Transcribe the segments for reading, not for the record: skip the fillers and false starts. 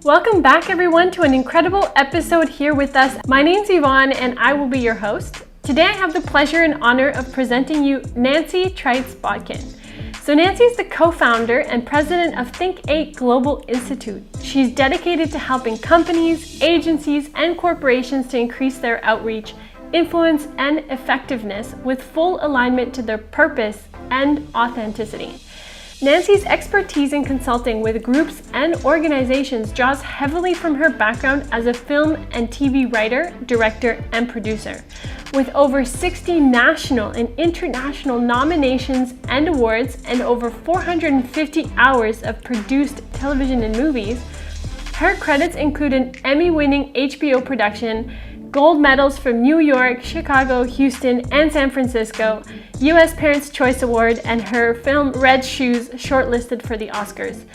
Welcome back everyone to an incredible episode here with us. My name's Yvonne and I will be your host. Today I have the pleasure and honor of presenting you Nancy Trites Botkins. So Nancy is the co-founder and president of Think8 Global Institute. She's dedicated to helping companies, agencies, and corporations to increase their outreach, influence, and effectiveness with full alignment to their purpose and authenticity. Nancy's expertise in consulting with groups and organizations draws heavily from her background as a film and TV writer, director, and producer. With over 60 national and international nominations and awards and over 450 hours of produced television and movies, her credits include an Emmy-winning HBO production, gold medals from New York, Chicago, Houston, and San Francisco, U.S. Parents' Choice Award, and her film Red Shoes shortlisted for the Oscars.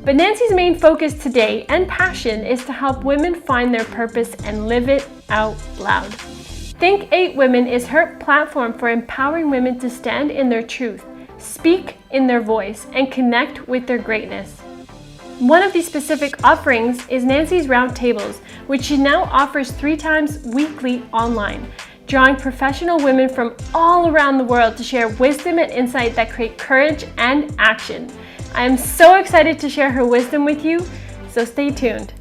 But Nancy's main focus today and passion is to help women find their purpose and live it out loud. Think8 Women is her platform for empowering women to stand in their truth, speak in their voice, and connect with their greatness. One of these specific offerings is Nancy's Roundtables, which she now offers 3 times weekly online, drawing professional women from all around the world to share wisdom and insight that create courage and action. I am so excited to share her wisdom with you, so stay tuned.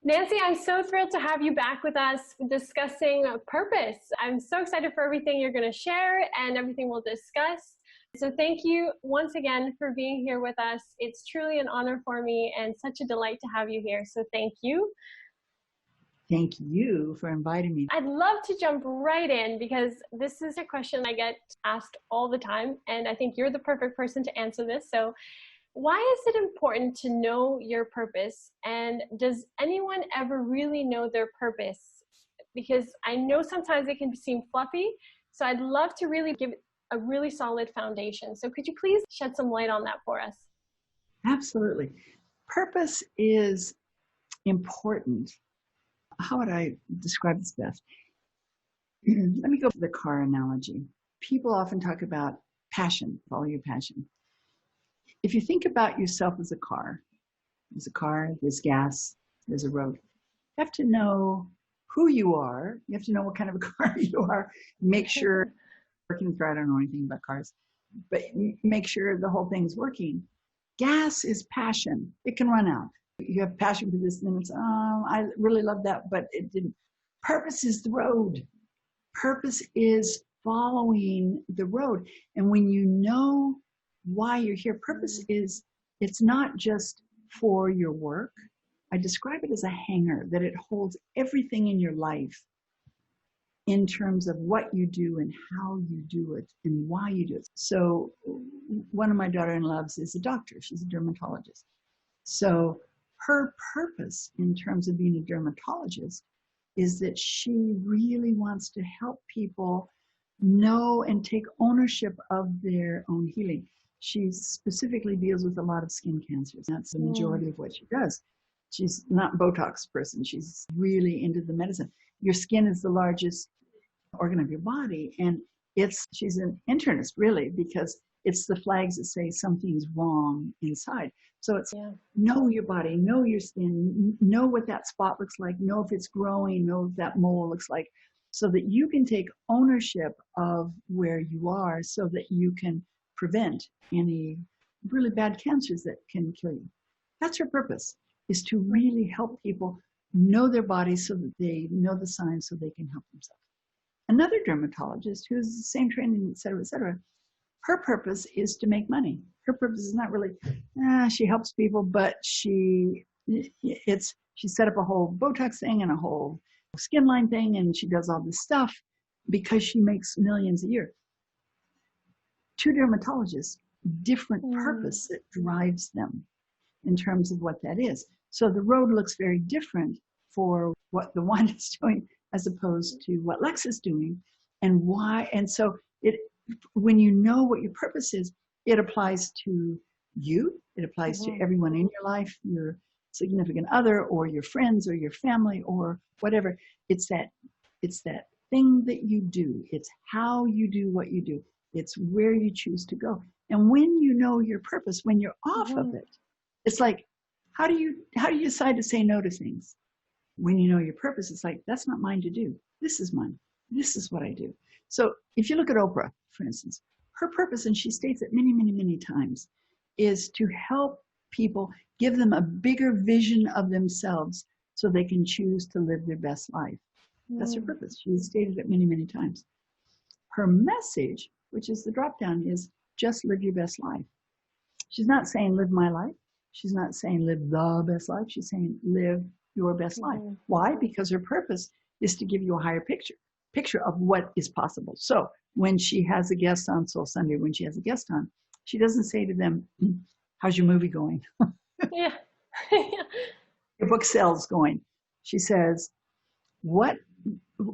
Nancy, I'm so thrilled to have you back with us discussing purpose. I'm so excited for everything you're going to share and everything we'll discuss. So thank you once again for being here with us. It's truly an honor for me and such a delight to have you here. So thank you. Thank you for inviting me. I'd love to jump right in because this is a question I get asked all the time, and I think you're the perfect person to answer this. So why is it important to know your purpose? And does anyone ever really know their purpose? Because I know sometimes it can seem fluffy, so I'd love to really give it a really solid foundation. So could you please shed some light on that for us? Absolutely. Purpose is important. How would I describe this best? Let me go for the car analogy. People often talk about passion, follow your passion. If you think about yourself as a car, there's gas, there's a road. You have to know who you are. You have to know what kind of a car you are. Make sure working. I don't know anything about cars, but make sure the whole thing's working. Gas is passion. It can run out. You have passion for this, and then it's, I really love that, but it didn't. Purpose is the road. Purpose is following the road. And when you know why you're here, purpose is, it's not just for your work. I describe it as a hanger, that it holds everything in your life in terms of what you do and how you do it and why you do it. So one of my daughter-in-laws is a doctor. She's a dermatologist. So her purpose in terms of being a dermatologist is that she really wants to help people know and take ownership of their own healing. She specifically deals with a lot of skin cancers. That's the majority of what she does. She's not a Botox person. She's really into the medicine. Your skin is the largest organ of your body. And she's an internist, really, because it's the flags that say something's wrong inside. So it's know your body, know your skin, know what that spot looks like, know if it's growing, know what that mole looks like, so that you can take ownership of where you are so that you can prevent any really bad cancers that can kill you. That's her purpose, is to really help people know their bodies so that they know the signs so they can help themselves. Another dermatologist who has the same training, et cetera, her purpose is to make money. Her purpose is not really, she helps people, but she set up a whole Botox thing and a whole skin line thing, and she does all this stuff because she makes millions a year. 2 dermatologists, different purpose that drives them in terms of what that is. So the road looks very different for what the one is doing as opposed to what Lex is doing, and why. And so when you know what your purpose is, it applies to you. It applies to everyone in your life, your significant other or your friends or your family or whatever. It's that thing that you do. It's how you do what you do. It's where you choose to go. And when you know your purpose, when you're off of it, it's like, how do you decide to say no to things? When you know your purpose, it's like, that's not mine to do. This is mine. This is what I do. So if you look at Oprah, for instance, her purpose, and she states it many, many, many times, is to help people, give them a bigger vision of themselves so they can choose to live their best life. That's her purpose. She's stated it many, many times. Her message, which is the drop down, is just live your best life. She's not saying live my life. She's not saying live the best life. She's saying live your best life. Why? Because her purpose is to give you a higher picture of what is possible. So when she has a guest on Soul Sunday, when she has a guest on, she doesn't say to them, how's your movie going? Yeah. Your book sales going. She says,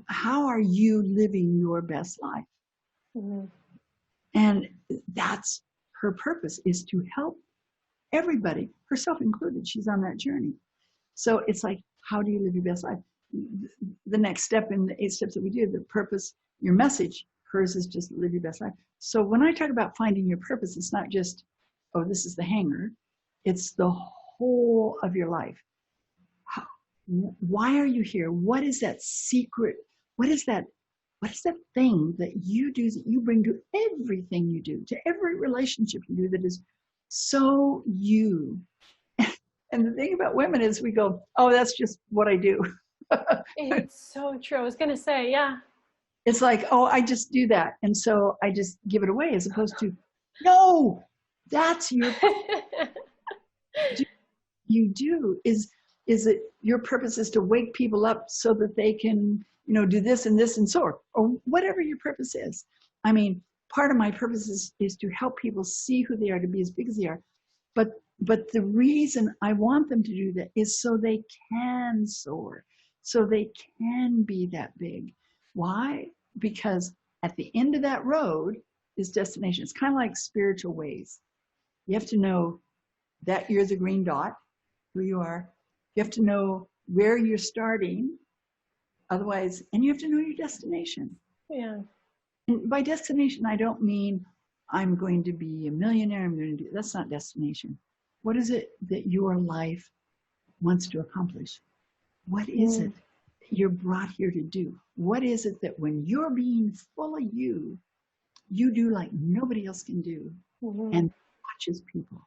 how are you living your best life? And that's her purpose, is to help everybody, herself included. She's on that journey. So it's like, how do you live your best life? The next step in the 8 steps that we do, the purpose, your message, hers is just live your best life. So when I talk about finding your purpose, it's not just, oh, this is the hanger. It's the whole of your life. Why are you here? What is that secret? What is that thing that you do, that you bring to everything you do, to every relationship you do, that is so you? And the thing about women is we go, oh, that's just what I do. It's so true. I was going to say, yeah. It's like, oh, I just do that. And so I just give it away, as opposed to, no, that's your you do is it your purpose is to wake people up so that they can, do this and this and so, or whatever your purpose is. I mean, part of my purpose is to help people see who they are, to be as big as they are. But the reason I want them to do that is so they can soar, so they can be that big. Why? Because at the end of that road is destination. It's kind of like spiritual ways. You have to know that you're the green dot, who you are. You have to know where you're starting. Otherwise, and you have to know your destination. Yeah. And by destination, I don't mean I'm going to be a millionaire. That's not destination. What is it that your life wants to accomplish? What is it that you're brought here to do? What is it that when you're being full of you do like nobody else can do, and touches people,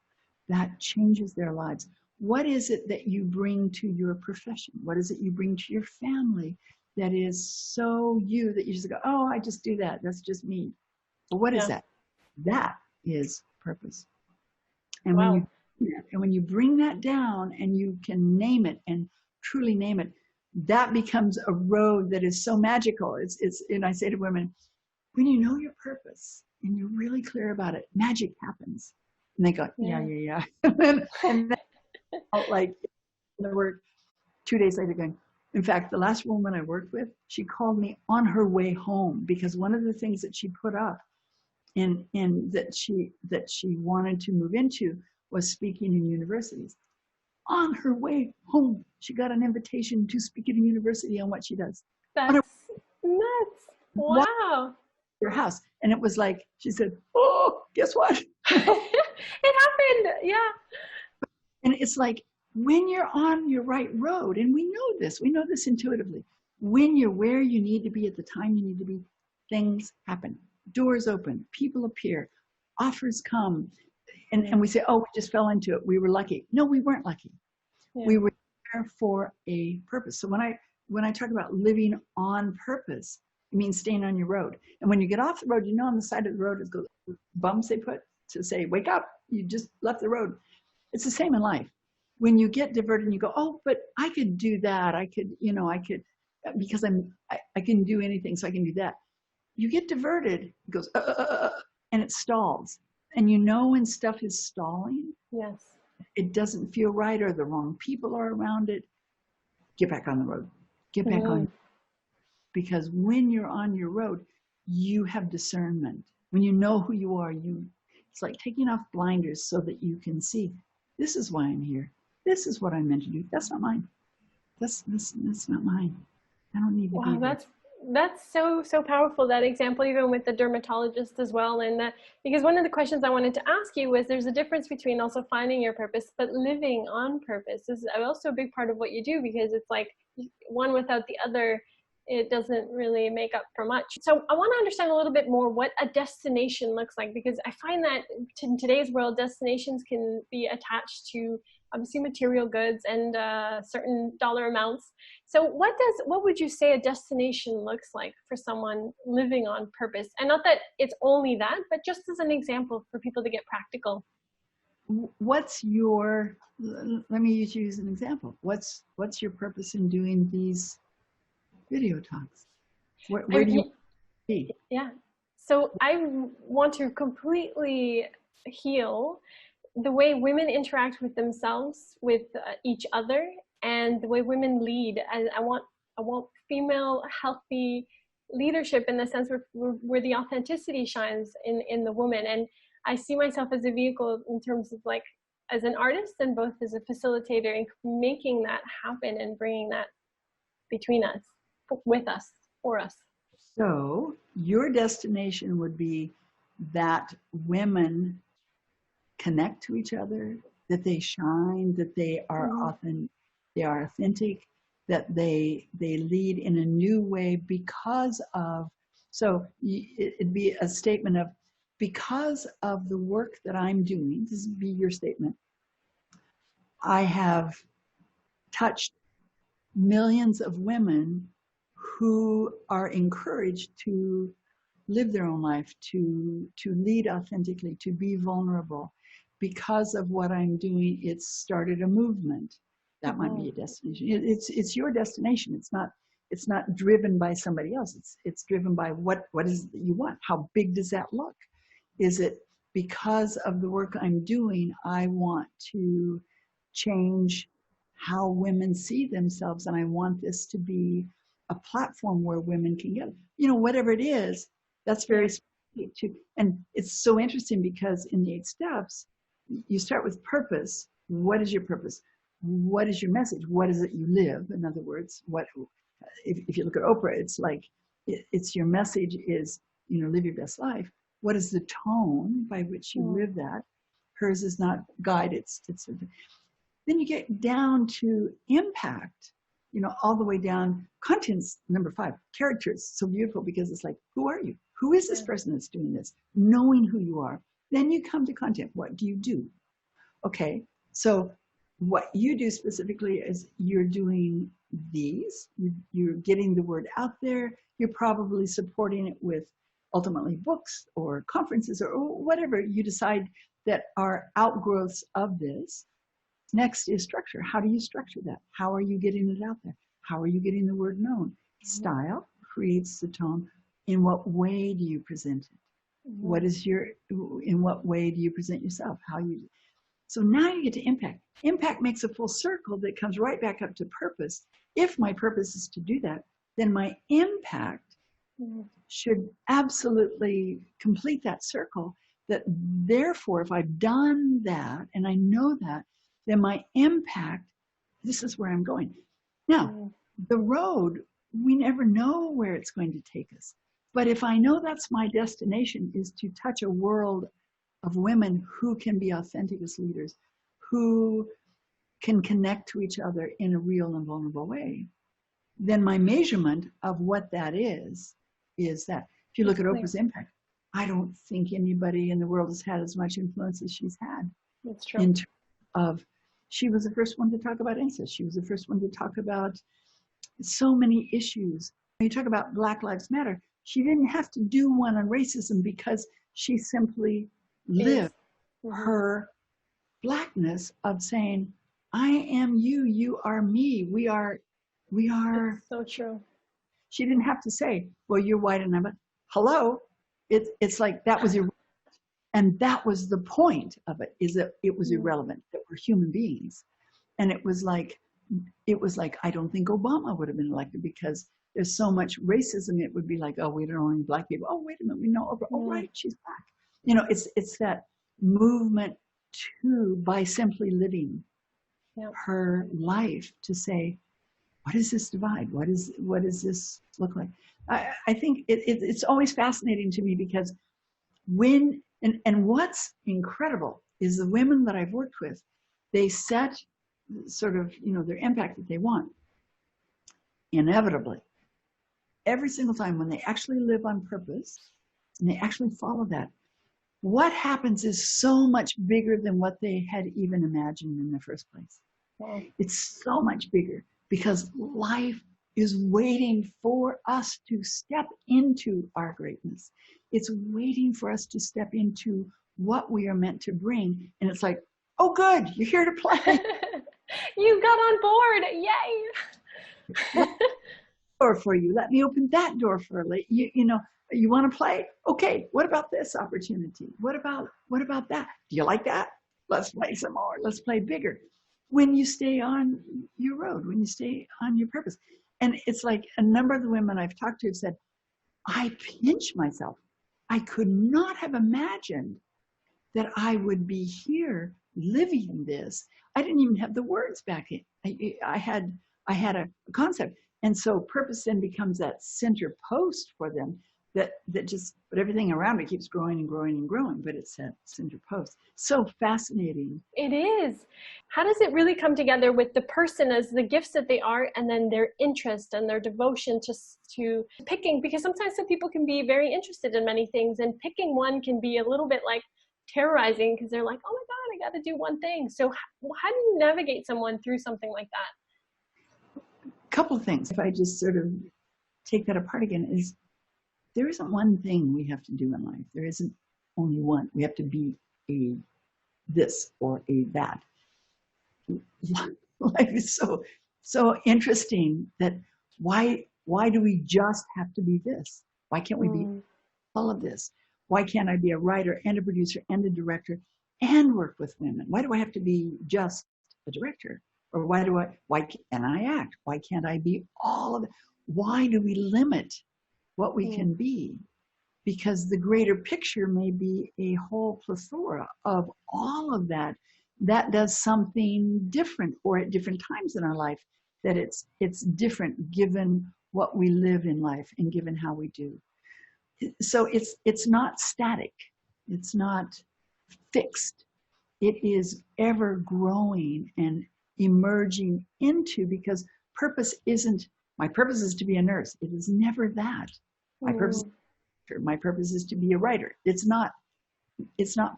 that changes their lives? What is it that you bring to your profession? What is it you bring to your family that is so you, that you just go, oh, I just do that. That's just me. But what is that? That is purpose. And when you bring that down and you can name it and truly name it, that becomes a road that is so magical. And I say to women, when you know your purpose and you're really clear about it, magic happens. And they go, yeah. and then like the work 2 days later going. In fact, the last woman I worked with, she called me on her way home, because one of the things that she put up in that she wanted to move into was speaking in universities. On her way home, she got an invitation to speak at a university on what she does. That's nuts. Wow. Her house. And it was like, she said, oh, guess what? It happened. Yeah. And it's like, when you're on your right road, and we know this intuitively, when you're where you need to be at the time you need to be, things happen. Doors open, people appear, offers come, and we say, oh, we just fell into it. We were lucky. No, we weren't lucky. Yeah. We were there for a purpose. So when I talk about living on purpose, it means staying on your road. And when you get off the road, on the side of the road is the bumps they put to say, wake up, you just left the road. It's the same in life. When you get diverted and you go, oh, but I could do that. I could, because I can do anything, so I can do that. You get diverted, it goes, and it stalls. And when stuff is stalling, yes, it doesn't feel right, or the wrong people are around it. Get back on the road. Get back on. Because when you're on your road, you have discernment. When you know who you are, it's like taking off blinders so that you can see, this is why I'm here. this is what I'm meant to do. That's not mine. That's not mine. I don't need to be Wow, there. that's so powerful, that example, even with the dermatologist as well. And because one of the questions I wanted to ask you was, there's a difference between also finding your purpose, but living on purpose is also a big part of what you do, because it's like one without the other, it doesn't really make up for much. So I want to understand a little bit more what a destination looks like, because I find that in today's world, destinations can be attached to obviously material goods and certain dollar amounts. So what would you say a destination looks like for someone living on purpose? And not that it's only that, but just as an example for people to get practical. What's your, let me use you as an example. What's your purpose in doing these video talks? Where do you be? Yeah. So I want to completely heal the way women interact with themselves, with each other, and the way women lead. I want female healthy leadership, in the sense where the authenticity shines in the woman. And I see myself as a vehicle in terms of like as an artist and both as a facilitator, and making that happen and bringing that between us, with us, for us. So your destination would be that women connect to each other, that they shine, that they are authentic, that they lead in a new way because of, so it'd be a statement of, because of the work that I'm doing, this would be your statement, I have touched millions of women who are encouraged to live their own life, to lead authentically, to be vulnerable. Because of what I'm doing, it's started a movement. That might be a destination. It's your destination. It's not driven by somebody else. It's driven by what is it that you want? How big does that look? Is it because of the work I'm doing, I want to change how women see themselves, and I want this to be a platform where women can get, whatever it is, that's very specific to, and it's so interesting because in the 8 steps, you start with purpose. What is your purpose? What is your message? What is it you live? In other words, if you look at Oprah, it's like, it's your message is, live your best life. What is the tone by which you live that? Hers is not guide, it's then you get down to impact, all the way down. Content's number 5, characters. So beautiful, because it's like, who are you? Who is this person that's doing this? Knowing who you are. Then you come to content. What do you do? Okay, so what you do specifically is you're doing these, you're getting the word out there, you're probably supporting it with ultimately books or conferences or whatever you decide that are outgrowths of this. Next is structure. How do you structure that? How are you getting it out there? How are you getting the word known? Style creates the tone. In what way do you present it? In what way do you present yourself? So now you get to impact. Impact makes a full circle that comes right back up to purpose. If my purpose is to do that, then my impact should absolutely complete that circle. That therefore, if I've done that and I know that, then my impact, this is where I'm going. Now, the road, we never know where it's going to take us. But if I know that's my destination, is to touch a world of women who can be authentic as leaders, who can connect to each other in a real and vulnerable way, then my measurement of what that is that. If you look at Oprah's impact, I don't think anybody in the world has had as much influence as she's had. That's true. In terms of, she was the first one to talk about incest. She was the first one to talk about so many issues. When you talk about Black Lives Matter, she didn't have to do one on racism because she simply lived her Blackness of saying, I am you, you are me, we are. That's so true. She didn't have to say, well, you're white and I'm black. Hello. It's like that was irrelevant. And that was the point of it, is that it was irrelevant, that we're human beings. And it was like, I don't think Obama would have been elected because there's so much racism. It would be like, oh, we don't know any black people. Oh, wait a minute, we know Oprah. Oh, right, she's black. It's that movement by simply living. Yeah. her life to say, what is this divide? What does this look like? I think it's always fascinating to me because and what's incredible is the women that I've worked with, they set sort of, their impact that they want. Inevitably, every single time when they actually live on purpose and they actually follow that, what happens is so much bigger than what they had even imagined in the first place. Wow. It's so much bigger because life is waiting for us to step into our greatness. It's waiting for us to step into what we are meant to bring. And it's like, oh, good, you're here to play. You got on board. Yay. Door for you. Let me open that door for you. You want to play? Okay. What about this opportunity? What about that? Do you like that? Let's play some more. Let's play bigger. When you stay on your road, when you stay on your purpose. And it's like a number of the women I've talked to have said, I pinch myself. I could not have imagined that I would be here living this. I didn't even have the words back in. I had a concept. And so purpose then becomes that center post for them that just, but everything around it keeps growing and growing and growing, but it's that center post. So fascinating. It is. How does it really come together with the person as the gifts that they are, and then their interest and their devotion to picking? Because sometimes some people can be very interested in many things, and picking one can be a little bit like terrorizing because they're like, oh my God, I got to do one thing. So how do you navigate someone through something like that? Couple of things, if I just sort of take that apart again, is there isn't one thing we have to do in life. There isn't only one. We have to be a this or a that. Life is so interesting that why do we just have to be this? Why can't we be all of this? Why can't I be a writer and a producer and a director and work with women? Why do I have to be just a director? Or why can I act? Why can't I be all of it? Why do we limit what we can be? Because the greater picture may be a whole plethora of all of that does something different, or at different times in our life that it's different given what we live in life and given how we do. So it's not static. It's not fixed. It is ever growing and emerging into, because my purpose is to be a nurse. It is never that. My purpose is to be a writer. It's not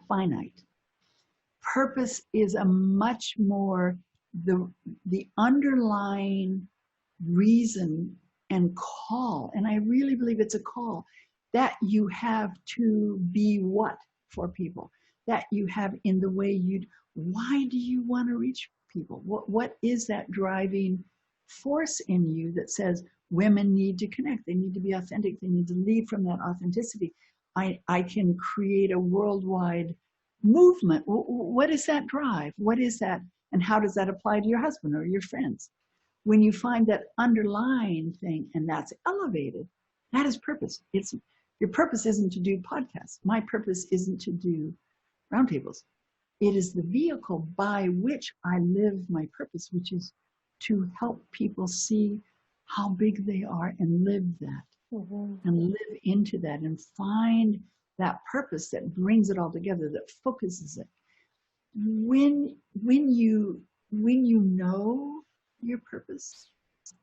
finite. Purpose is a much more the underlying reason and call. And I really believe it's a call that you have to be what for people, that you have in the way why do you want to reach people? What is that driving force in you that says women need to connect, they need to be authentic, they need to lead from that authenticity? I can create a worldwide movement. What is that drive? What is that? And how does that apply to your husband or your friends? When you find that underlying thing and that's elevated, that is purpose. Your purpose isn't to do podcasts. My purpose isn't to do roundtables. It is the vehicle by which I live my purpose, which is to help people see how big they are and live that, and live into that and find that purpose that brings it all together, that focuses it. When you know your purpose,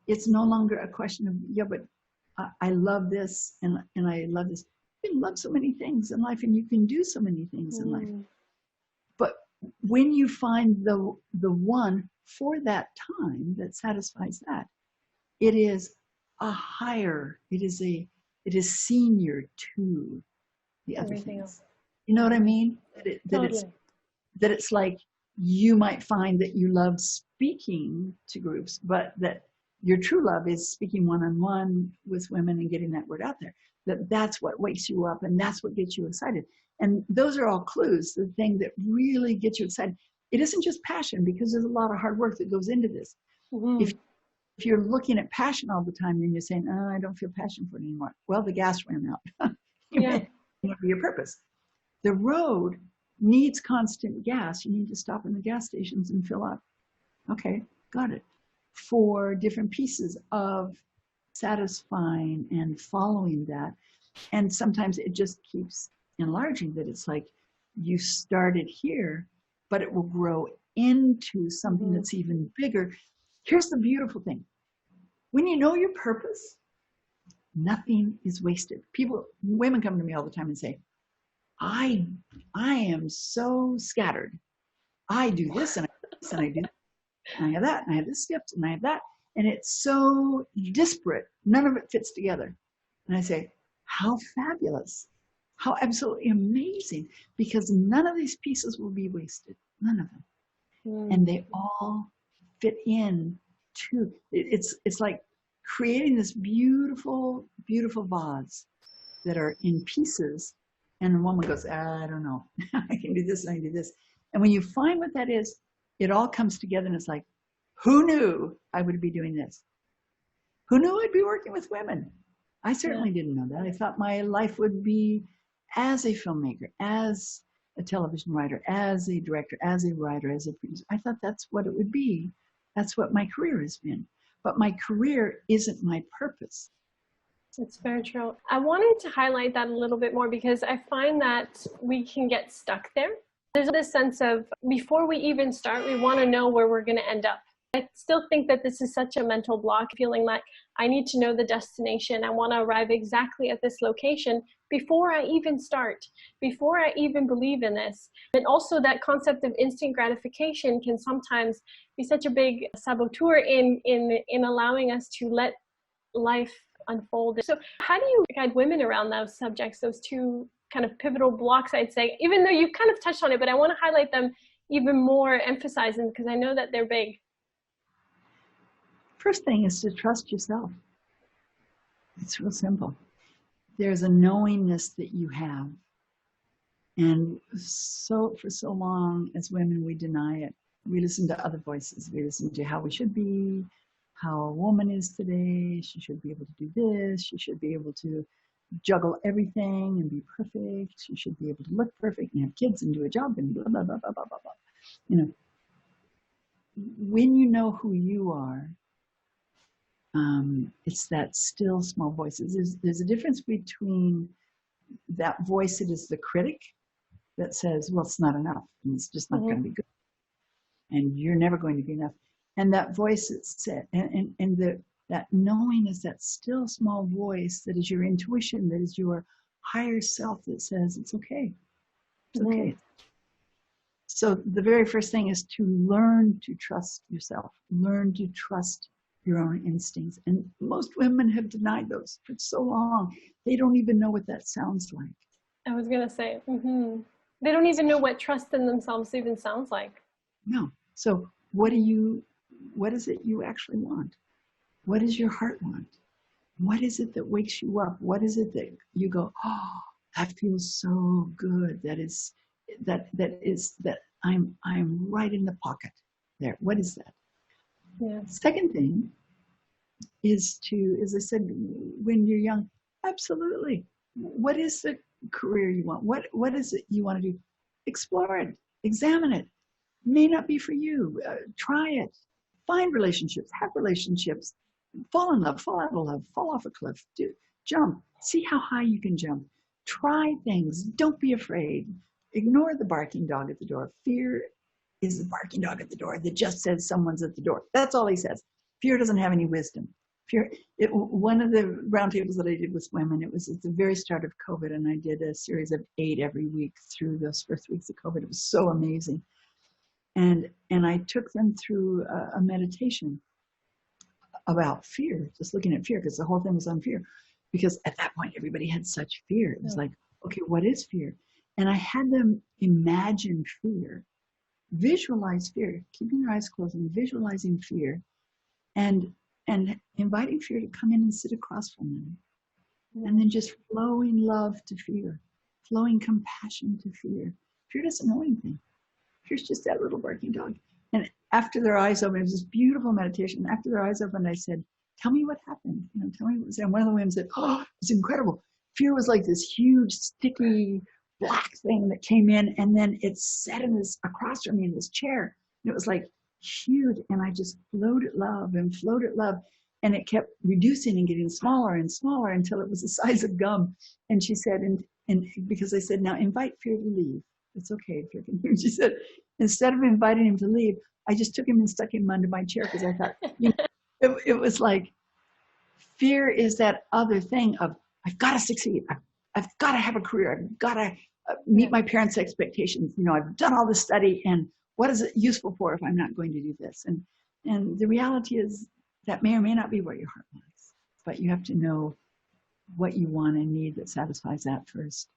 it's no longer a question of, but I love this and I love this. You can love so many things in life and you can do so many things in life. But when you find the one for that time that satisfies that, it is a higher, it is senior to the other Everything things. else. You know what I mean? Totally. That it's like you might find that you love speaking to groups, but that your true love is speaking one-on-one with women and getting that word out there. That's what wakes you up and that's what gets you excited. And those are all clues, the thing that really gets you excited. It isn't just passion, because there's a lot of hard work that goes into this. If you're looking at passion all the time, then you're saying, oh, I don't feel passion for it anymore. Well, the gas ran out. Your purpose. The road needs constant gas. You need to stop in the gas stations and fill up. Okay, got it. 4 different pieces of satisfying and following that. And sometimes it just keeps enlarging, that it's like you started here, but it will grow into something that's even bigger. Here's the beautiful thing. When you know your purpose, nothing is wasted. Women come to me all the time and say, I am so scattered. I do this and I do this and I do that. And I have that and I have this gift and I have that. And it's so disparate. None of it fits together. And I say, how fabulous. How absolutely amazing. Because none of these pieces will be wasted. None of them. And they all fit in to, it's like creating this beautiful, beautiful vase that are in pieces. And the woman goes, I don't know. I can do this and I can do this. And when you find what that is, it all comes together and it's like, who knew I would be doing this? Who knew I'd be working with women? I certainly didn't know that. I thought my life would be as a filmmaker, as a television writer, as a director, as a writer, as a producer. I thought that's what it would be. That's what my career has been. But my career isn't my purpose. It's very true. I wanted to highlight that a little bit more because I find that we can get stuck there. There's this sense of before we even start, we want to know where we're going to end up. I still think that this is such a mental block, feeling like I need to know the destination. I want to arrive exactly at this location before I even start, before I even believe in this. And also that concept of instant gratification can sometimes be such a big saboteur in allowing us to let life unfold. So how do you guide women around those subjects, those two kind of pivotal blocks, I'd say, even though you kind of touched on it, but I want to highlight them even more, emphasize them because I know that they're big. First thing is to trust yourself. It's real simple. There's a knowingness that you have. And so for so long as women, we deny it. We listen to other voices. We listen to how we should be, how a woman is today. She should be able to do this. She should be able to juggle everything and be perfect. She should be able to look perfect and have kids and do a job and blah, blah, blah, blah, blah, blah, blah. You know, when you know who you are, it's that still small voice. There's a difference between that voice that is the critic that says, well, it's not enough and it's just not going to be good and you're never going to be enough. And that voice that said, that knowing is that still small voice that is your intuition, that is your higher self that says it's okay. It's okay. So the very first thing is to learn to trust yourself, learn to trust your own instincts. And most women have denied those for so long. They don't even know what that sounds like. I was going to say, they don't even know what trust in themselves even sounds like. No. So what is it you actually want? What does your heart want? What is it that wakes you up? What is it that you go, oh, that feels so good. That I'm right in the pocket there. What is that? Yeah. Second thing is to, as I said, when you're young, absolutely. What is the career you want? What is it you want to do? Explore it. Examine it. May not be for you. Try it. Find relationships. Have relationships. Fall in love. Fall out of love. Fall off a cliff. Jump. See how high you can jump. Try things. Don't be afraid. Ignore the barking dog at the door. Fear is the barking dog at the door that just says someone's at the door. That's all he says. Fear doesn't have any wisdom. One of the roundtables that I did with women, it was at the very start of COVID, and I did a series of 8 every week through those first weeks of COVID. It was so amazing. And I took them through a meditation about fear, just looking at fear, because the whole thing was on fear. Because at that point, everybody had such fear. It was like, okay, what is fear? And I had them imagine fear. Visualize fear, keeping your eyes closed and visualizing fear, and inviting fear to come in and sit across from them. And then just flowing love to fear, flowing compassion to fear. Fear doesn't know anything. Fear's just that little barking dog. And after their eyes opened, it was this beautiful meditation. After their eyes opened, I said, tell me what happened. Tell me what was there. And one of the women said, oh, it was incredible. Fear was like this huge, sticky, black thing that came in, and then it sat across from me in this chair. And it was like huge, and I just floated love and floated love, and it kept reducing and getting smaller and smaller until it was the size of gum. And she said, and because I said, now invite fear to leave. It's okay if you're confused. She said, instead of inviting him to leave, I just took him and stuck him under my chair because I thought, it was like, fear is that other thing of, I've got to succeed. I've got to have a career. I've got to meet my parents' expectations. I've done all this study, and what is it useful for if I'm not going to do this? And the reality is that may or may not be where your heart lies, but you have to know what you want and need that satisfies that first,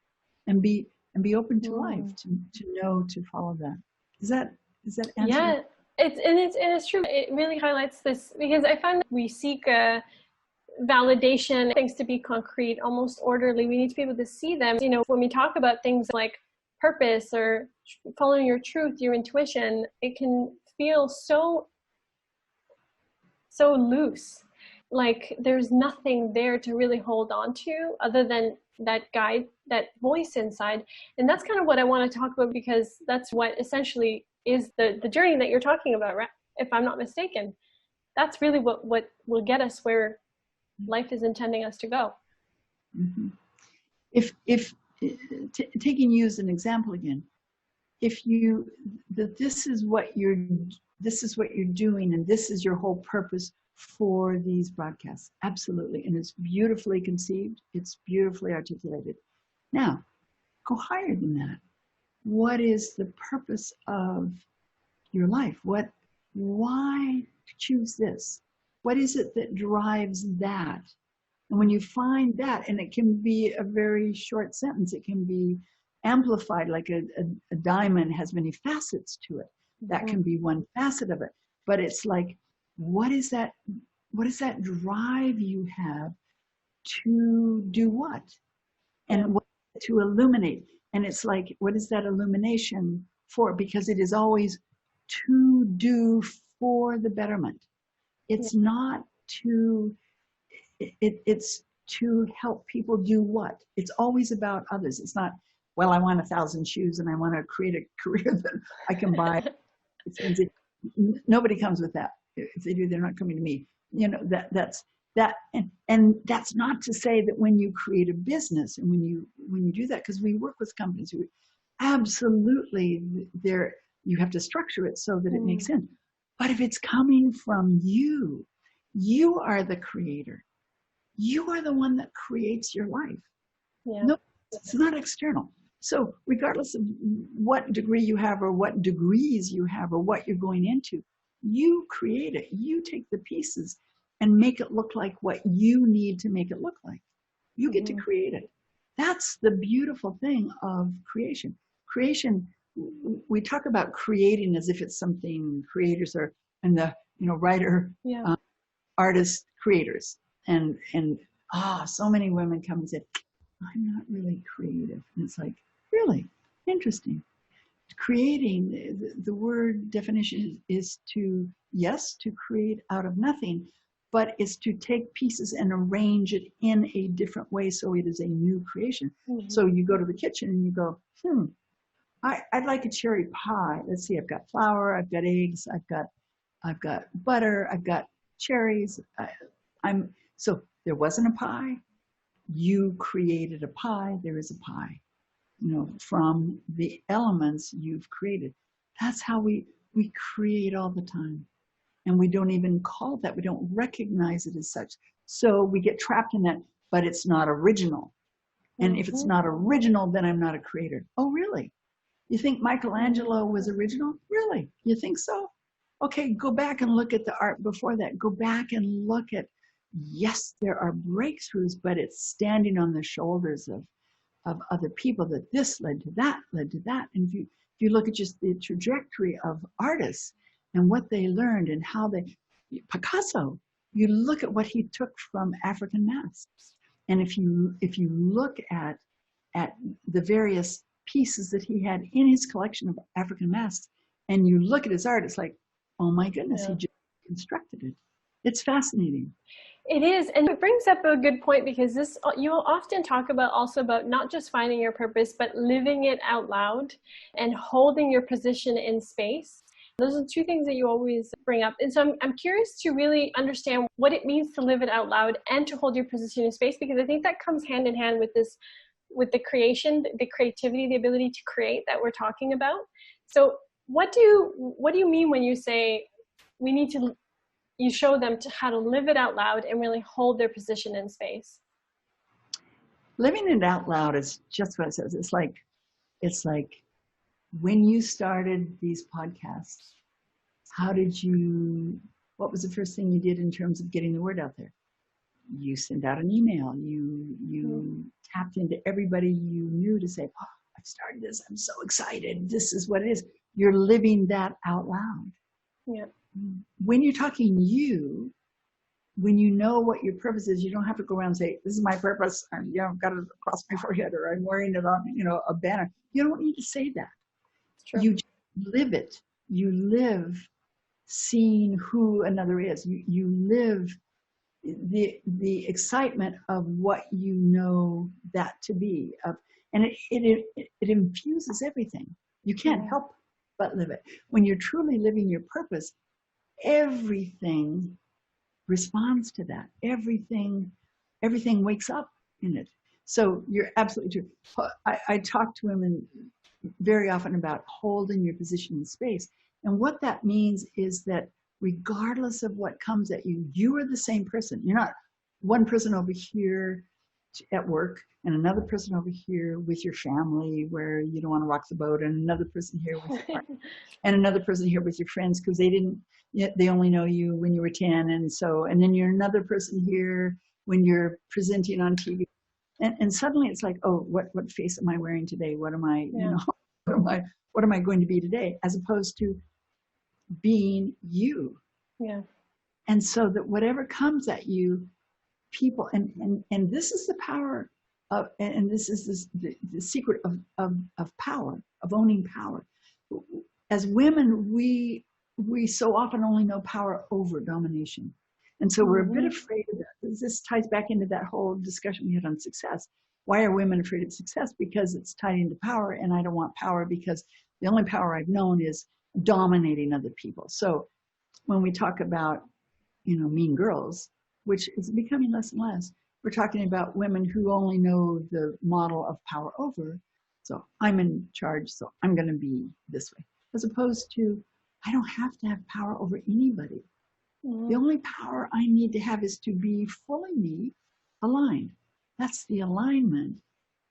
and be open to life, to know, to follow that. Does that answer? Yeah, it's true. It really highlights this, because I find that we seek a validation, things to be concrete, almost orderly. We need to be able to see them. When we talk about things like purpose or following your truth, your intuition, it can feel so loose. Like there's nothing there to really hold on to other than that guide, that voice inside. And that's kind of what I want to talk about, because that's what essentially is the journey that you're talking about, right? If I'm not mistaken, that's really what will get us where life is intending us to go. Mm-hmm. If taking you as an example again, this is what you're doing, and this is your whole purpose for these broadcasts, absolutely, and it's beautifully conceived, it's beautifully articulated. Now, go higher than that. What is the purpose of your life? Why choose this? What is it that drives that? And when you find that, and it can be a very short sentence, it can be amplified, like a diamond has many facets to it. That can be one facet of it. But it's like, what is that drive you have to do what? And what to illuminate? And it's like, what is that illumination for? Because it is always to do for the betterment. It's not to, it's to help people do what? It's always about others. It's not, well, I want 1,000 shoes and I want to create a career that I can buy. Nobody comes with that. If they do, they're not coming to me. That's that. And that's not to say that when you create a business and when you do that, because we work with companies who absolutely you have to structure it so that it makes sense. But if it's coming from you, you are the creator. You are the one that creates your life. Yeah. No, it's not external. So regardless of what degree you have or what degrees you have or what you're going into, you create it. You take the pieces and make it look like what you need to make it look like. You get to create it. That's the beautiful thing of creation. Creation, we talk about creating as if it's something creators are, and the writer, artist, creators, and so many women come and say, I'm not really creative. And it's like, really interesting. Creating, the word definition is to create out of nothing, but it's to take pieces and arrange it in a different way so it is a new creation. So you go to the kitchen and you go, I'd like a cherry pie. Let's see, I've got flour, I've got eggs, I've got butter, I've got cherries. So there wasn't a pie. You created a pie. There is a pie, from the elements you've created. That's how we create all the time. And we don't even call that, we don't recognize it as such. So we get trapped in that, but it's not original. And if it's not original, then I'm not a creator. Oh, really? You think Michelangelo was original? Really? You think so? Okay, go back and look at the art before that. Go back and look at, yes, there are breakthroughs, but it's standing on the shoulders of other people, that this led to that, led to that. And if you look at just the trajectory of artists and what they learned and how Picasso, you look at what he took from African masks. And if you look at the various pieces that he had in his collection of African masks, and you look at his art, it's like, oh my goodness, he just constructed it. It's fascinating. It is, and it brings up a good point, because you will often talk about not just finding your purpose, but living it out loud and holding your position in space. Those are two things that you always bring up. And so I'm curious to really understand what it means to live it out loud and to hold your position in space, because I think that comes hand in hand with this, with the creation, the creativity, the ability to create that we're talking about. So what do you mean when you say we need to, you show them to how to live it out loud and really hold their position in space? Living it out loud is just what it says. It's like when you started these podcasts, what was the first thing you did in terms of getting the word out there? You sent out an email. You tapped into everybody you knew to say, oh, I've started this. I'm so excited. This is what it is. You're living that out loud. Yeah. When you're talking when you know what your purpose is, you don't have to go around and say, this is my purpose. I've got it across my forehead, or I'm wearing it on, a banner. You don't need to say that. True. You just live it. You live seeing who another is. You live the excitement of what you know that to be. And it infuses everything. You can't help but live it. When you're truly living your purpose, everything responds to that. Everything wakes up in it. So you're absolutely true. I talk to women very often about holding your position in space. And what that means is that regardless of what comes at you, you are the same person. You're not one person over here at work and another person over here with your family where you don't want to rock the boat, and another person here with your partner, and another person here with your friends because they only know you when you were 10, and then you're another person here when you're presenting on TV. And suddenly it's like, oh, what face am I wearing today? What am I, what am I going to be today? As opposed to being you. Yeah. And so that whatever comes at you, people, and this is the power of, and this is the secret of power, of owning power. As women, we so often only know power over domination. And so we're a bit afraid of that. This ties back into that whole discussion we had on success. Why are women afraid of success? Because it's tied into power, and I don't want power because the only power I've known is dominating other people. So when we talk about, mean girls, which is becoming less and less, we're talking about women who only know the model of power over. So I'm in charge, so I'm going to be this way. As opposed to, I don't have to have power over anybody. The only power I need to have is to be fully me, aligned. That's the alignment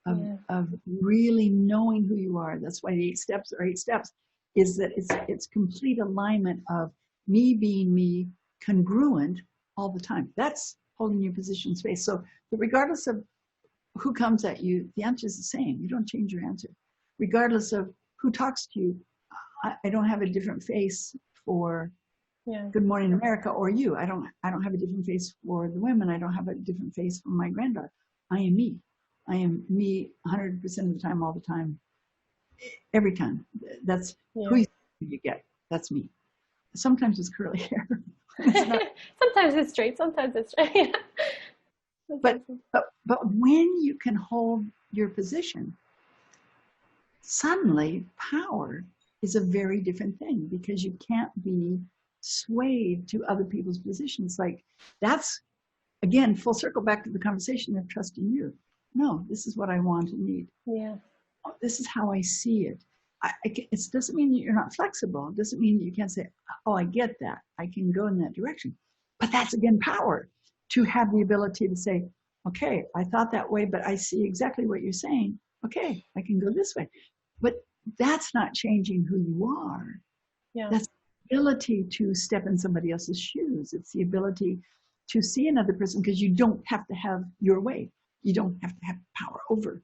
of really knowing who you are. That's why the 8 steps are 8 steps, is that it's complete alignment of me being me, congruent all the time. That's holding your position in space. So regardless of who comes at you, the answer is the same. You don't change your answer. Regardless of who talks to you, I don't have a different face for Good Morning America or you. I don't have a different face for the women. I don't have a different face for my granddaughter. I am me. I am me 100% of the time, all the time, every time. That's who you get. That's me. Sometimes it's curly hair. Sometimes it's straight. Sometimes it's straight. But when you can hold your position, suddenly power is a very different thing, because you can't be swayed to other people's positions. Like, that's, again, full circle back to the conversation of trusting you. No, this is what I want and need. Yeah. This is how I see it. It doesn't mean that you're not flexible. It doesn't mean that you can't say, oh, I get that. I can go in that direction. But that's, again, power, to have the ability to say, okay, I thought that way, but I see exactly what you're saying. Okay, I can go this way. But that's not changing who you are. Yeah. That's the ability to step in somebody else's shoes. It's the ability to see another person, because you don't have to have your way. You don't have to have power over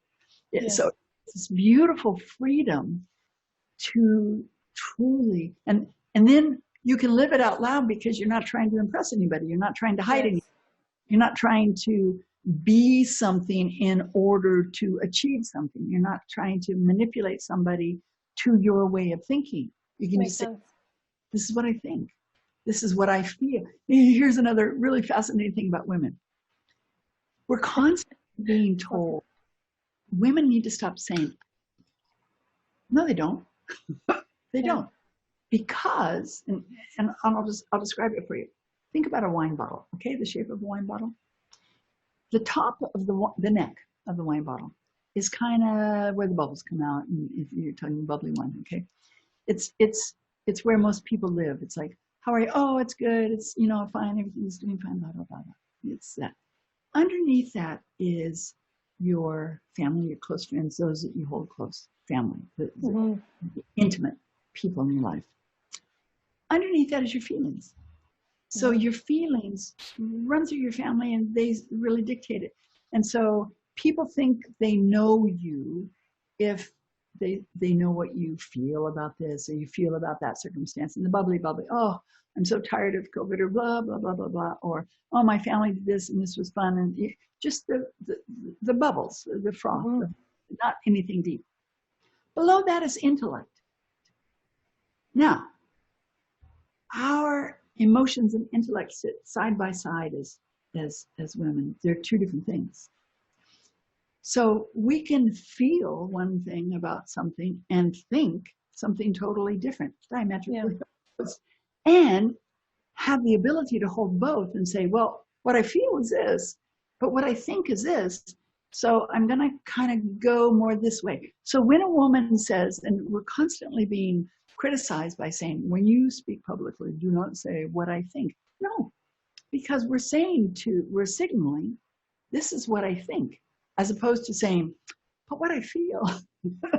it. So it's this beautiful freedom to truly, and then you can live it out loud, because you're not trying to impress anybody. You're not trying to hide anything. You're not trying to be something in order to achieve something. You're not trying to manipulate somebody to your way of thinking. You can just say, this is what I think. This is what I feel. Here's another really fascinating thing about women. We're constantly being told women need to stop saying, no, they don't. They don't. because, and I'll describe it for you. Think about a wine bottle, okay? The shape of a wine bottle. The top of the neck of the wine bottle is kind of where the bubbles come out. And if you're talking bubbly wine, okay? It's where most people live. It's like, how are you? Oh, it's good. It's, fine. Everything's doing fine, blah, blah, blah, blah. It's that. Underneath that is your family, your close friends, those that you hold close, family, the intimate people in your life. Underneath that is your feelings. So your feelings run through your family and they really dictate it. And so people think they know you if they know what you feel about this or you feel about that circumstance. And the bubbly, oh, I'm so tired of COVID or blah, blah, blah, blah, blah. Or, oh, my family did this and this was fun. And just the bubbles, the froth, not anything deep. Below that is intellect. Now, our emotions and intellect sit side by side as women. They're two different things. So we can feel one thing about something and think something totally different, diametrically opposed, and have the ability to hold both and say, well, what I feel is this, but what I think is this. So I'm going to kind of go more this way. So when a woman says, and we're constantly being criticized by saying, when you speak publicly, do not say what I think. No, because we're signaling, this is what I think, as opposed to saying, but what I feel.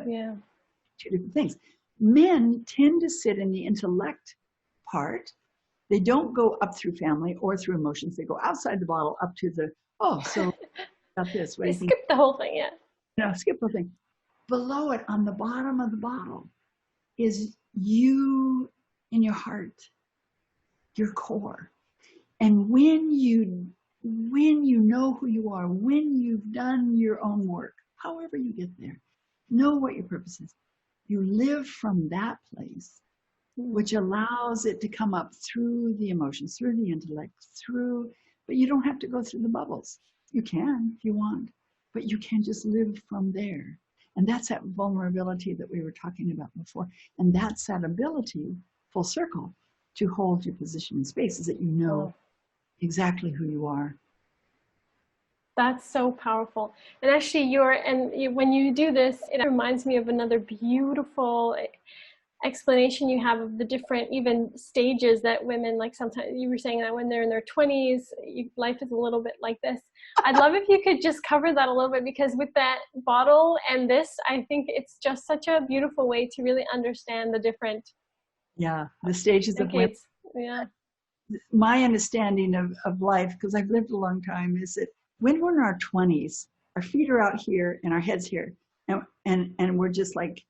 Yeah. Two different things. Men tend to sit in the intellect part. They don't go up through family or through emotions. They go outside the bottle up to the, so about this. What do you think? Skip the whole thing, yeah. No, skip the whole thing. Below it, on the bottom of the bottle, is you in your heart, your core. And when you know who you are, when you've done your own work, however you get there, know what your purpose is. You live from that place, which allows it to come up through the emotions, through the intellect, but you don't have to go through the bubbles. You can if you want, but you can just live from there. And that's that vulnerability that we were talking about before. And that's that ability, full circle, to hold your position in space, is that you know exactly who you are. That's so powerful. And actually, when you do this, it reminds me of another beautiful explanation you have of the different even stages that women, like sometimes you were saying that when they're in their 20s, life is a little bit like this. I'd love if you could just cover that a little bit, because with that bottle and this, I think it's just such a beautiful way to really understand the different the stages of women. Yeah. My understanding of life, because I've lived a long time, is that when we're in our 20s, our feet are out here and our head's here, and we're just like,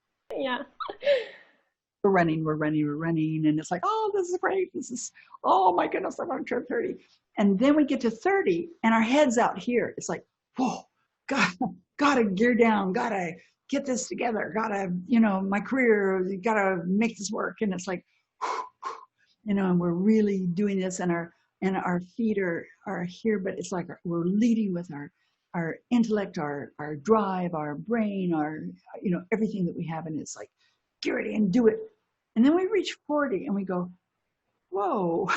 we're running, and it's like, oh, this is great. Oh my goodness, I'm going to turn 30. And then we get to 30 and our head's out here. It's like, whoa, gotta gear down, gotta get this together, gotta, my career, you gotta make this work. And it's like, and we're really doing this, and our feet are here, but it's like we're leading with our intellect, our drive, our brain, our, everything that we have. And it's like, get ready and do it. And then we reach 40 and we go, whoa,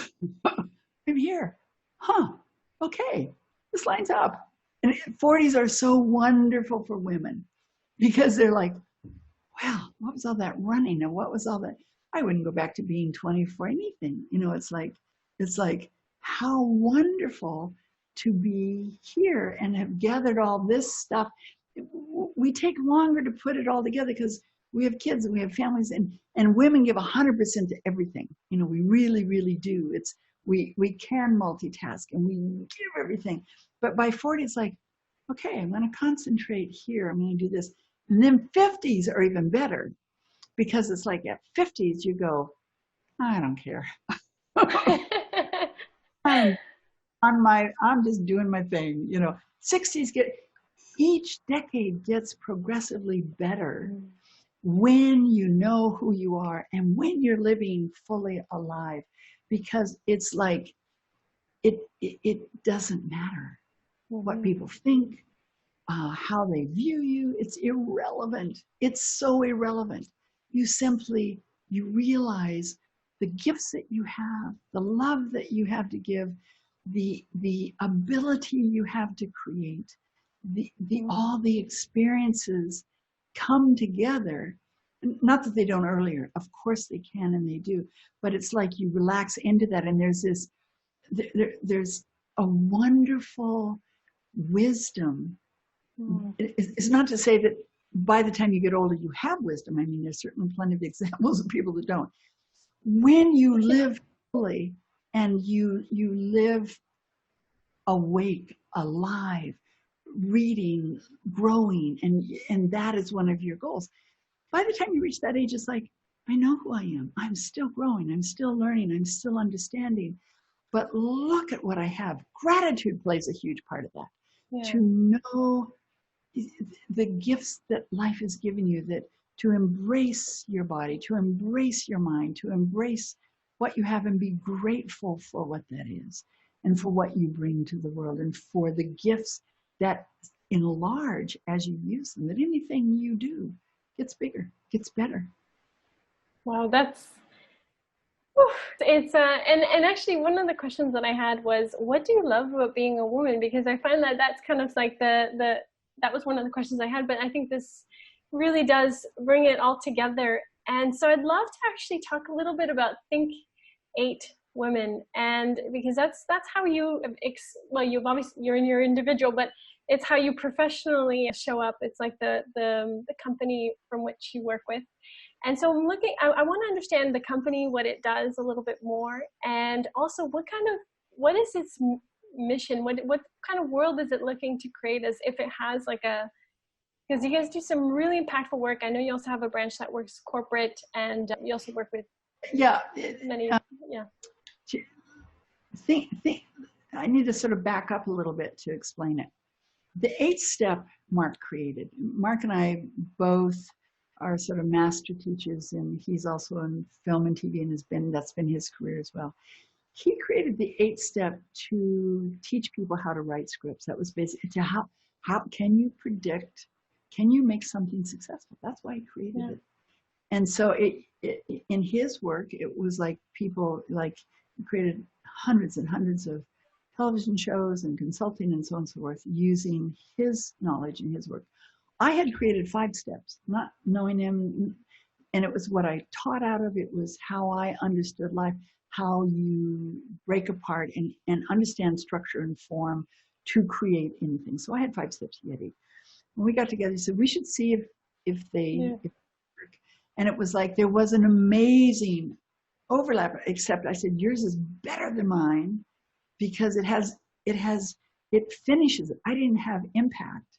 I'm here. Okay, this lines up. And 40s are so wonderful for women, because they're like, wow, what was all that running? And what was all that? I wouldn't go back to being 20 for anything. It's like how wonderful to be here and have gathered all this stuff. We take longer to put it all together because we have kids and we have families, and women give 100% to everything. We really, really do. We can multitask and we give everything. But by 40, it's like, okay, I'm going to concentrate here. I'm going to do this. And then 50s are even better, because it's like at 50s you go, I don't care. I'm just doing my thing. 60s each decade gets progressively better when you know who you are and when you're living fully alive, because it's like it doesn't matter what people think, how they view you. It's irrelevant. It's so irrelevant. You simply you realize the gifts that you have, the love that you have to give, the ability you have to create, all the experiences come together. Not that they don't earlier, of course they can and they do, but it's like you relax into that, and there's this, there's a wonderful wisdom. It's not to say that by the time you get older you have wisdom. I mean, there's certainly plenty of examples of people that don't. When you live fully and you live awake, alive, reading, growing, and that is one of your goals. By the time you reach that age, it's like, I know who I am. I'm still growing. I'm still learning. I'm still understanding. But look at what I have. Gratitude plays a huge part of that. Yeah. To know the gifts that life has given you, that to embrace your body, to embrace your mind, to embrace what you have and be grateful for what that is and for what you bring to the world and for the gifts that enlarge as you use them, that anything you do gets bigger, gets better. Wow, that's, it's and actually one of the questions that I had was, what do you love about being a woman? Because I find that that's kind of like that was one of the questions I had, but I think this really does bring it all together. And so I'd love to actually talk a little bit about Think8 Women, and because that's how you, well, you're in your individual, but it's how you professionally show up. It's like the company from which you work with. And so I'm looking, I want to understand the company, what it does a little bit more, and also what is its mission? What kind of world is it looking to create, as if it has like because you guys do some really impactful work. I know you also have a branch that works corporate, and you also work with many, I need to sort of back up a little bit to explain it. The 8th step Mark created. Mark and I both are sort of master teachers, and he's also in film and TV, and that's been his career as well. He created the 8th step to teach people how to write scripts. That was basically to how can you predict, can you make something successful? That's why he created it. And so in his work, it was like people created hundreds and hundreds of television shows and consulting and so on and so forth, using his knowledge and his work. I had created 5 steps, not knowing him, and it was what I taught out of. It was how I understood life, how you break apart and understand structure and form to create anything. So I had 5 steps, he had 8. When we got together, he said, we should see if they work. And it was like, there was an amazing overlap, except I said, yours is better than mine because it finishes it. I didn't have impact,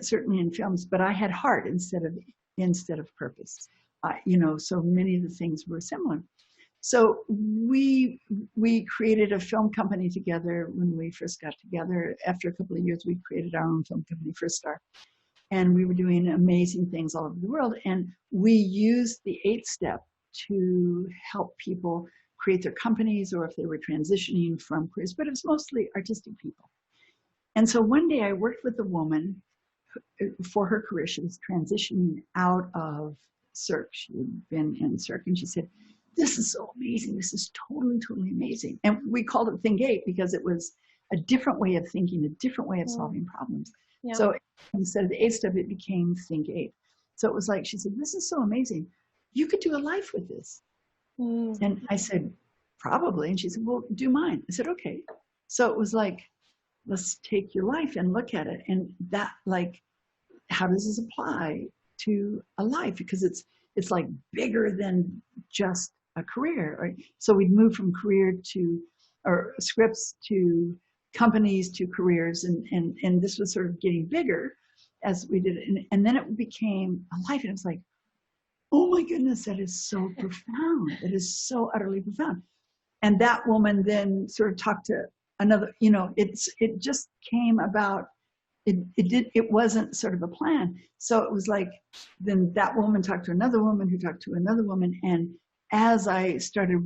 certainly in films, but I had heart instead of purpose. So many of the things were similar. So we created a film company together when we first got together. After a couple of years, we created our own film company, First Star. And we were doing amazing things all over the world. And we used the 8th step to help people create their companies, or if they were transitioning from careers, but it was mostly artistic people. And so one day I worked with a woman for her career. She was transitioning out of Cirque. She had been in Cirque, and she said, this is so amazing. This is totally, totally amazing. And we called it Think8 because it was a different way of thinking, a different way of solving problems. Yep. So instead of the 8th step, it became Think8. So it was like, she said, this is so amazing. You could do a life with this. And I said, probably. And she said, well, do mine. I said, okay. So it was like, let's take your life and look at it. And that, like, how does this apply to a life? Because it's like bigger than just a career. Right? So we'd move from career or scripts to companies to careers. And this was sort of getting bigger as we did it. And then it became a life. And it was like, oh my goodness, that is so profound. It is so utterly profound. And that woman then sort of talked to another, it just came about. It wasn't sort of a plan. So it was like, then that woman talked to another woman who talked to another woman. And as I started,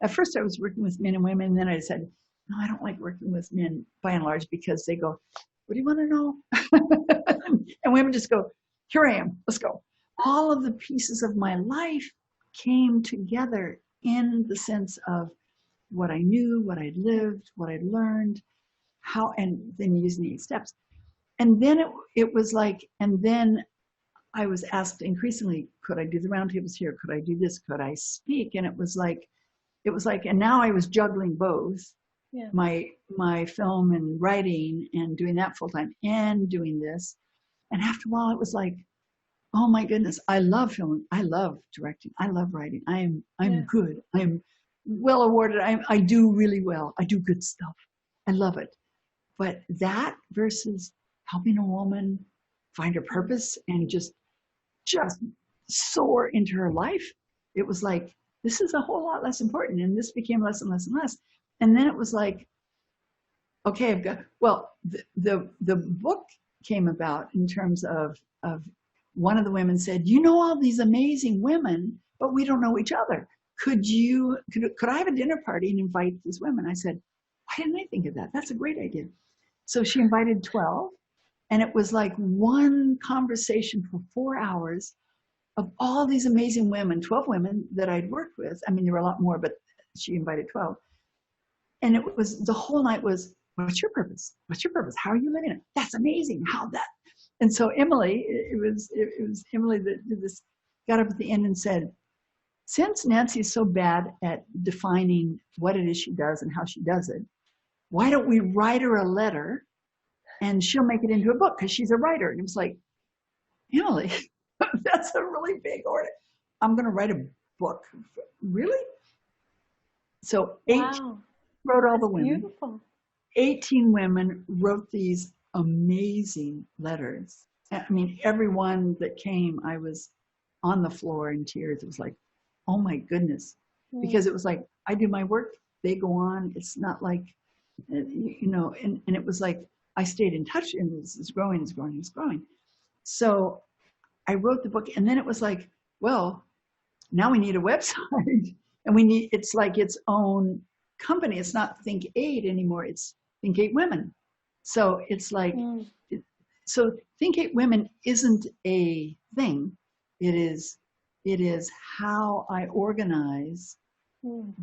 at first I was working with men and women, and then I said, no, I don't like working with men by and large, because they go, what do you want to know? And women just go, here I am, let's go. All of the pieces of my life came together in the sense of what I knew, what I'd lived, what I'd learned, how, and then using the 8 steps. And then it was like, and then I was asked increasingly, could I do the roundtables here? Could I do this? Could I speak? And it was like, and now I was juggling both, yeah, my film and writing and doing that full time and doing this. And after a while, it was like, oh my goodness, I love filming. I love directing. I love writing. I'm yeah, good. I'm well awarded. I do really well. I do good stuff. I love it. But that versus helping a woman find her purpose and just soar into her life, it was like, this is a whole lot less important. And this became less and less and less. And then it was like, okay, I've got, well, the book came about in terms of one of the women said, you know, all these amazing women, but we don't know each other. Could I have a dinner party and invite these women? I said, why didn't I think of that? That's a great idea. So she invited 12, and it was like one conversation for 4 hours of all these amazing women, 12 women that I'd worked with. I mean, there were a lot more, but she invited 12. And it was, the whole night was, what's your purpose? What's your purpose? How are you living it? That's amazing. How that? And so Emily, it was Emily that did this, got up at the end and said, since Nancy is so bad at defining what it is she does and how she does it, why don't we write her a letter and she'll make it into a book because she's a writer. And it was like, Emily, that's a really big order. I'm going to write a book. Really? So wow. Wrote all the women. Beautiful. 18 women wrote these amazing letters. I mean, everyone that came, I was on the floor in tears. It was like, oh my goodness. Because it was like, I do my work, they go on. It's not like, you know, and it was like, I stayed in touch, and it's growing, it's growing, it's growing. So I wrote the book, and then it was like, well, now we need a website, and it's like its own company. It's not Think8 anymore. It's Think8 Women. So it's like, so Think8 Women isn't a thing. It is how I organize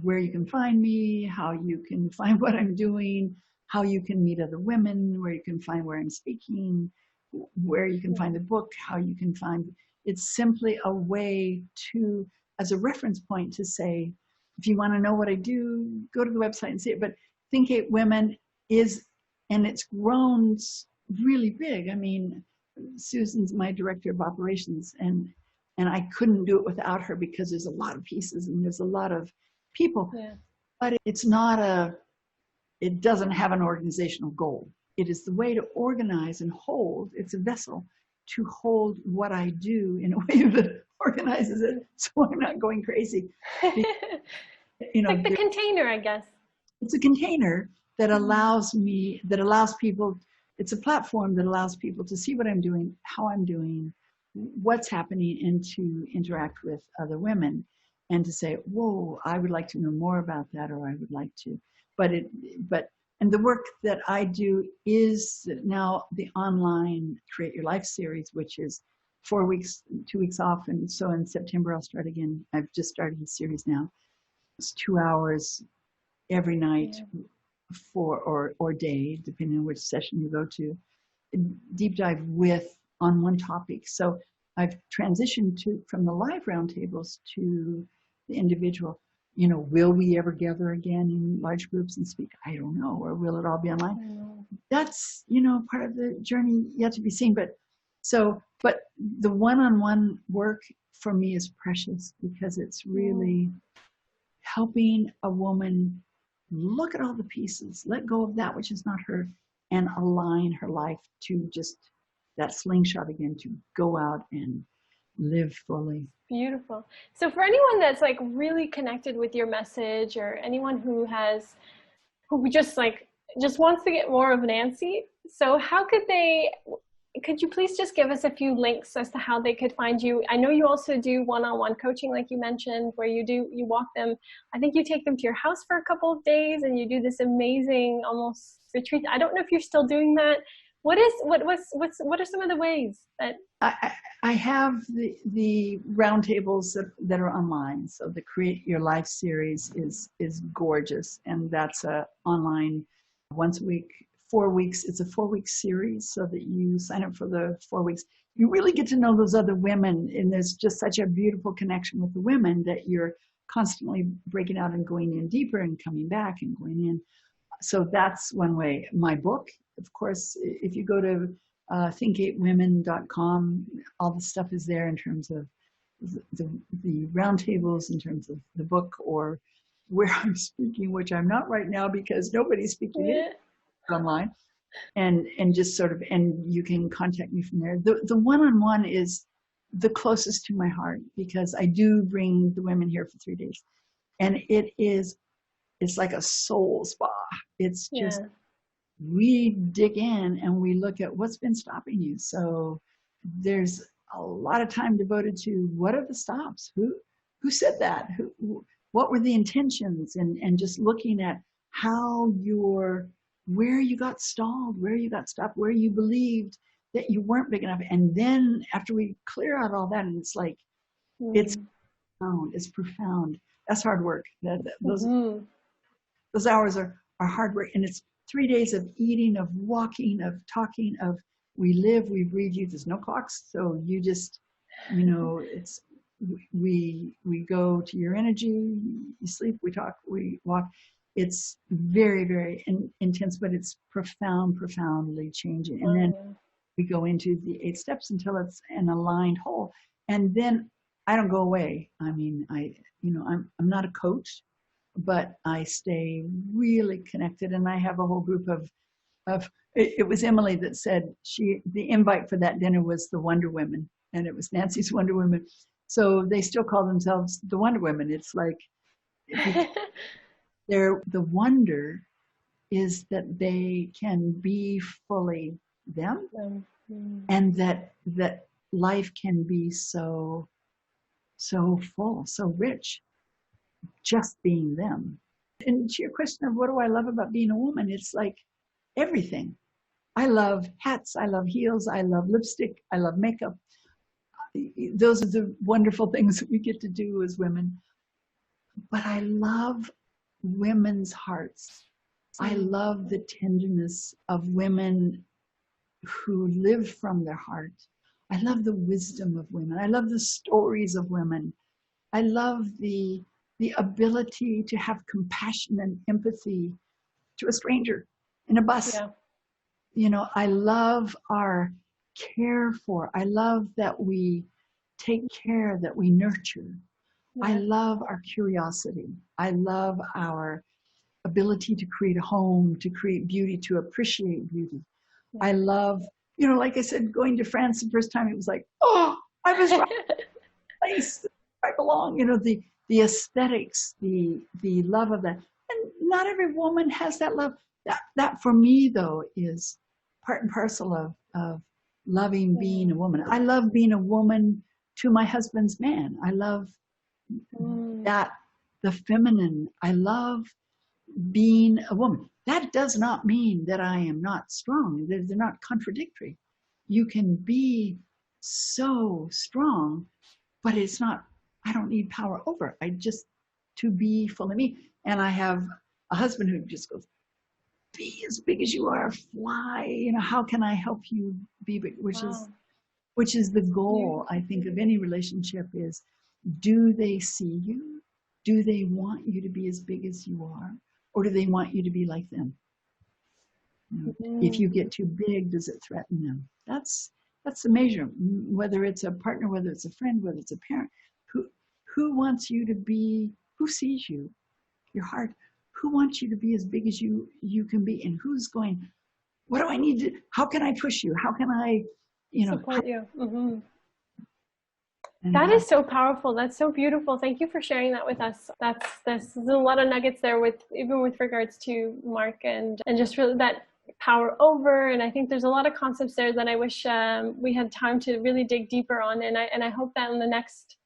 where you can find me, how you can find what I'm doing, how you can meet other women, where you can find where I'm speaking, where you can find the book, how you can find, it's simply a way to, as a reference point to say, if you want to know what I do, go to the website and see it. But Think8 Women is, and it's grown really big. I mean, Susan's my director of operations, and I couldn't do it without her because there's a lot of pieces and there's a lot of people. Yeah. But it's not it doesn't have an organizational goal. It is the way to organize and hold. It's a vessel to hold what I do in a way that organizes it, so I'm not going crazy. You know, like the container, I guess. It's a container that allows people, it's a platform that allows people to see what I'm doing, how I'm doing, what's happening, and to interact with other women and to say, whoa, I would like to know more about that, or I would like to. And the work that I do is now the online Create Your Life series, which is 4 weeks, 2 weeks off. And so in September, I'll start again. I've just started the series now. It's 2 hours every night or day, depending on which session you go to, deep dive on one topic. So I've transitioned from the live roundtables to the individual. You know, will we ever gather again in large groups and speak? I don't know. Or will it all be online? That's, you know, part of the journey yet to be seen. But the one-on-one work for me is precious because it's really helping a woman look at all the pieces, let go of that which is not her, and align her life to just that slingshot again, to go out and live fully. Beautiful. So for anyone that's like really connected with your message, or anyone who just wants to get more of Nancy, so could you please just give us a few links as to how they could find you? I know you also do one-on-one coaching, like you mentioned, where you walk them. I think you take them to your house for a couple of days and you do this amazing almost retreat. I don't know if you're still doing that. What are some of the ways that I have the roundtables that are online. So the Create Your Life series is gorgeous, and that's a online once a week, 4 weeks. It's a 4-week series, so that you sign up for the 4 weeks. You really get to know those other women, and there's just such a beautiful connection with the women that you're constantly breaking out and going in deeper and coming back and going in. So that's one way. My book, of course, if you go to Think8Women.com, all the stuff is there in terms of the roundtables, in terms of the book, or where I'm speaking, which I'm not right now because nobody's speaking it online. And just sort of, and you can contact me from there. The one-on-one is the closest to my heart, because I do bring the women here for 3 days, and it's like a soul spa. It's just, we dig in and we look at what's been stopping you. So there's a lot of time devoted to what are the stops? Who said that? What were the intentions? And just looking at how where you got stalled, where you got stopped, where you believed that you weren't big enough. And then after we clear out all that, and it's like, it's profound. That's hard work. Those hours are hard work. And it's 3 days of eating, of walking, of talking, of we live, we breathe you. There's no clocks. So you just, it's, we go to your energy, you sleep, we talk, we walk. It's very, very intense, but it's profoundly changing. And then we go into the 8 steps until it's an aligned whole. And then I don't go away. I mean, I'm not a coach, but I stay really connected. And I have a whole group of it was Emily that said the invite for that dinner was the Wonder Women, and it was Nancy's Wonder Women. So they still call themselves the Wonder Women. It's like, the wonder is that they can be fully them, and that life can be so full, so rich, just being them. And to your question of what do I love about being a woman, it's like everything. I love hats, I love heels, I love lipstick, I love makeup. Those are the wonderful things that we get to do as women. But I love women's hearts. I love the tenderness of women who live from their heart. I love the wisdom of women. I love the stories of women. I love the ability to have compassion and empathy to a stranger in a bus. I love our care for. I love that we take care, that we nurture. I love our curiosity. I love our ability to create a home, to create beauty, to appreciate beauty. I love, like I said, going to France the first time, it was like, oh, I was right in the place I belong. The aesthetics, the love of that. And not every woman has that love. That for me, though, is part and parcel of loving being a woman. I love being a woman to my husband's man. I love that, the feminine. I love being a woman. That does not mean that I am not strong. They're not contradictory. You can be so strong, but it's not, I don't need power over. I just, to be fully me. And I have a husband who just goes, be as big as you are, fly, how can I help you be big? Which is the goal, I think, of any relationship is, do they see you? Do they want you to be as big as you are? Or do they want you to be like them? If you get too big, does it threaten them? That's the measure. Whether it's a partner, whether it's a friend, whether it's a parent, who wants you to be, who sees you, your heart, who wants you to be as big as you can be, and who's going, what do I need to, how can I push you? How can I, support you? That is so powerful. That's so beautiful. Thank you for sharing that with us. There's a lot of nuggets there even with regards to Mark and just really that power over. And I think there's a lot of concepts there that I wish we had time to really dig deeper on. And I hope that in the next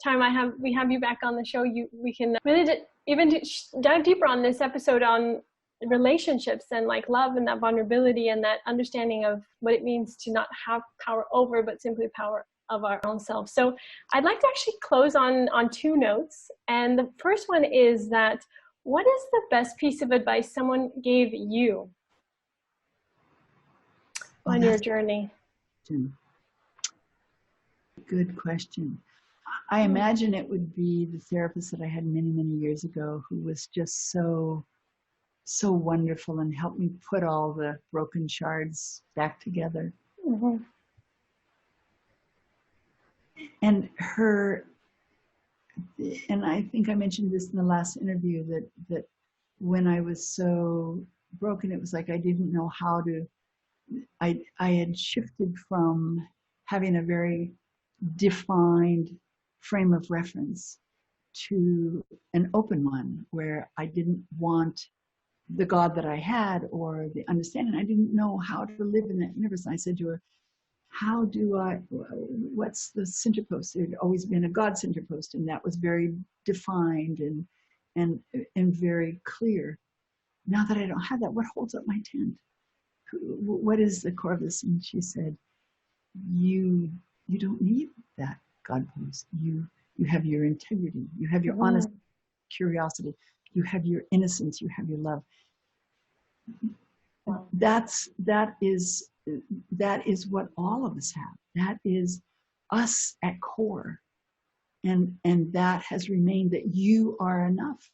time we have you back on the show, we can really even dive deeper on this episode on relationships and like love and that vulnerability and that understanding of what it means to not have power over, but simply power of our own self. So I'd like to actually close on two notes. And the first one is that, what is the best piece of advice someone gave you on your journey? Good question. I imagine it would be the therapist that I had many, many years ago, who was just so wonderful and helped me put all the broken shards back together. Mm-hmm. And I think I mentioned this in the last interview, that when I was so broken, it was like I didn't know how to, I had shifted from having a very defined frame of reference to an open one, where I didn't want the God that I had or the understanding. I didn't know how to live in that universe. And I said to her, what's the center post? There had always been a God center post, and that was very defined and very clear. Now that I don't have that, what holds up my tent? What is the core of this? And she said, you don't need that God post. You have your integrity. You have your honest curiosity. You have your innocence. You have your love. That is what all of us have. That is us at core. And that has remained, that you are enough,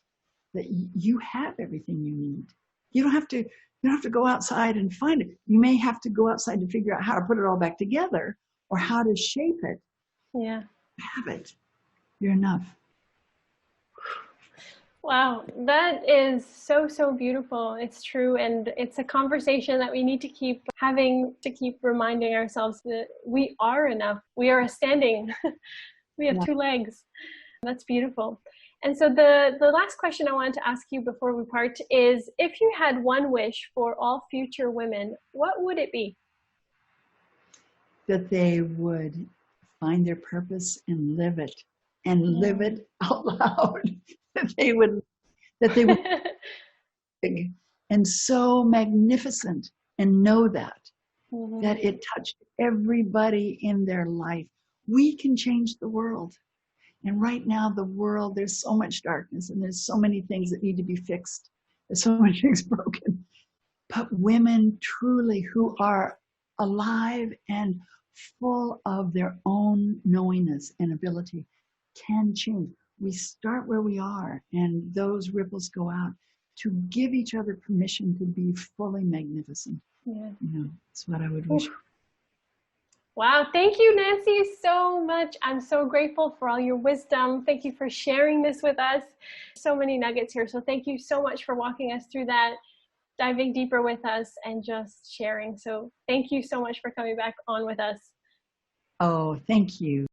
that you have everything you need. You don't have to go outside and find it. You may have to go outside to figure out how to put it all back together or how to shape it. Yeah. Have it. You're enough. Wow, that is so beautiful. It's true. And it's a conversation that we need to keep having, to keep reminding ourselves that we are enough. We are standing. We have two legs. That's beautiful. And so the last question I wanted to ask you before we part is, if you had one wish for all future women, what would it be? That they would find their purpose and live it live it out loud. that they would big and so magnificent, and know that it touched everybody in their life. We can change the world. And right now, the world, there's so much darkness, and there's so many things that need to be fixed. There's so many things broken. But women truly who are alive and full of their own knowingness and ability can change. We start where we are, and those ripples go out to give each other permission to be fully magnificent. Yeah. That's what I would wish. Wow, thank you, Nancy, so much. I'm so grateful for all your wisdom. Thank you for sharing this with us. So many nuggets here. So thank you so much for walking us through that, diving deeper with us, and just sharing. So thank you so much for coming back on with us. Oh, thank you.